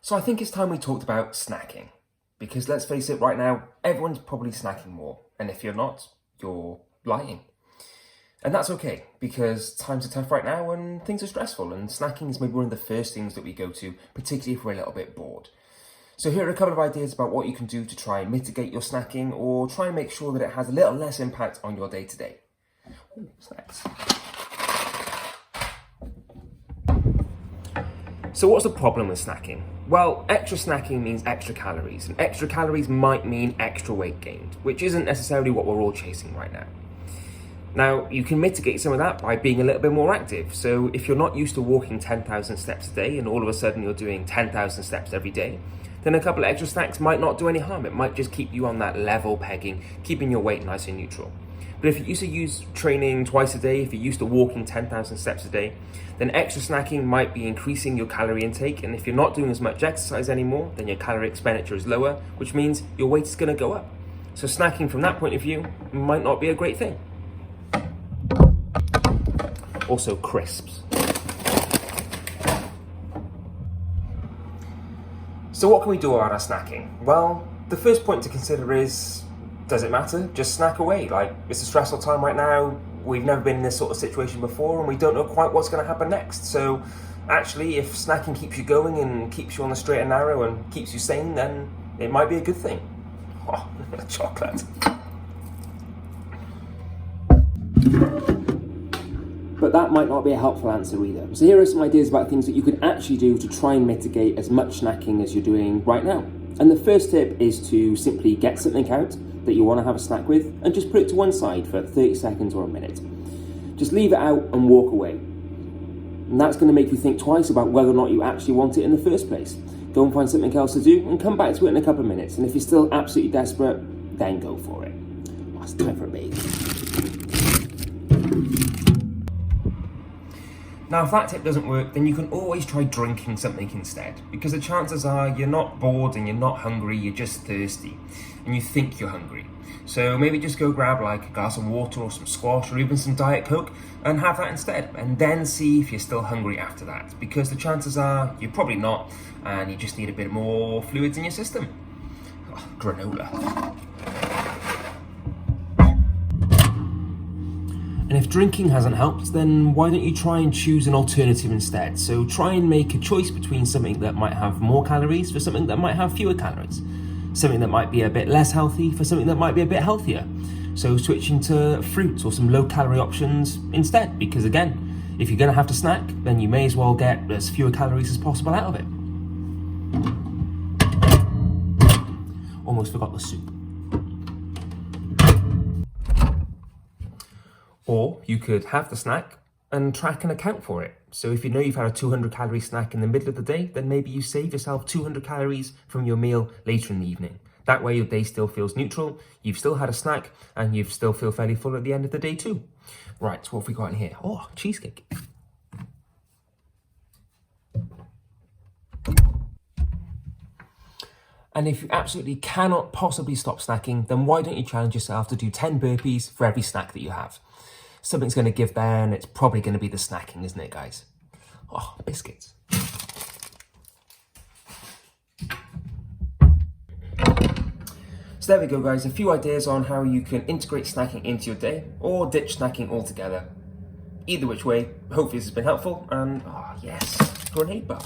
So I think it's time we talked about snacking. Because let's face it, right now, everyone's probably snacking more. And if you're not, you're lying. And that's okay, because times are tough right now and things are stressful, and snacking is maybe one of the first things that we go to, particularly if we're a little bit bored. So here are a couple of ideas about what you can do to try and mitigate your snacking, or try and make sure that it has a little less impact on your day-to-day. Ooh, snacks. So what's the problem with snacking? Well, extra snacking means extra calories, and extra calories might mean extra weight gained, which isn't necessarily what we're all chasing right now. Now, you can mitigate some of that by being a little bit more active. So if you're not used to walking 10,000 steps a day and all of a sudden you're doing 10,000 steps every day, then a couple of extra snacks might not do any harm. It might just keep you on that level pegging, keeping your weight nice and neutral. But if you used to use training twice a day, if you're used to walking 10,000 steps a day, then extra snacking might be increasing your calorie intake. And if you're not doing as much exercise anymore, then your calorie expenditure is lower, which means your weight is going to go up. So snacking from that point of view might not be a great thing. Also crisps. So what can we do about our snacking? Well, the first point to consider is, does it matter? Just snack away. Like, it's a stressful time right now. We've never been in this sort of situation before and we don't know quite what's going to happen next. So actually, if snacking keeps you going and keeps you on the straight and narrow and keeps you sane, then it might be a good thing. Oh, chocolate. But that might not be a helpful answer either. So here are some ideas about things that you could actually do to try and mitigate as much snacking as you're doing right now. And the first tip is to simply get something out that you want to have a snack with and just put it to one side for 30 seconds or a minute. Just leave it out and walk away. And that's going to make you think twice about whether or not you actually want it in the first place. Go and find something else to do and come back to it in a couple of minutes. And if you're still absolutely desperate, then go for it. Oh, it's time for a bathe. Now, if that tip doesn't work, then you can always try drinking something instead, because the chances are you're not bored and you're not hungry, you're just thirsty, and you think you're hungry. So maybe just go grab like a glass of water or some squash or even some Diet Coke and have that instead, and then see if you're still hungry after that, because the chances are you're probably not, and you just need a bit more fluids in your system. Oh, granola. And if drinking hasn't helped, then why don't you try and choose an alternative instead? So try and make a choice between something that might have more calories for something that might have fewer calories. Something that might be a bit less healthy for something that might be a bit healthier. So switching to fruits or some low calorie options instead, because again, if you're gonna have to snack, then you may as well get as fewer calories as possible out of it. Almost forgot the soup. Or you could have the snack and track and account for it. So if you know you've had a 200 calorie snack in the middle of the day, then maybe you save yourself 200 calories from your meal later in the evening. That way your day still feels neutral, you've still had a snack, and you still feel fairly full at the end of the day too. Right, so what have we got in here? Oh, cheesecake. And if you absolutely cannot possibly stop snacking, then why don't you challenge yourself to do 10 burpees for every snack that you have? Something's going to give there, and it's probably going to be the snacking, isn't it, guys? Oh, biscuits. So there we go, guys. A few ideas on how you can integrate snacking into your day, or ditch snacking altogether. Either which way, hopefully this has been helpful, and oh yes, grenade bar.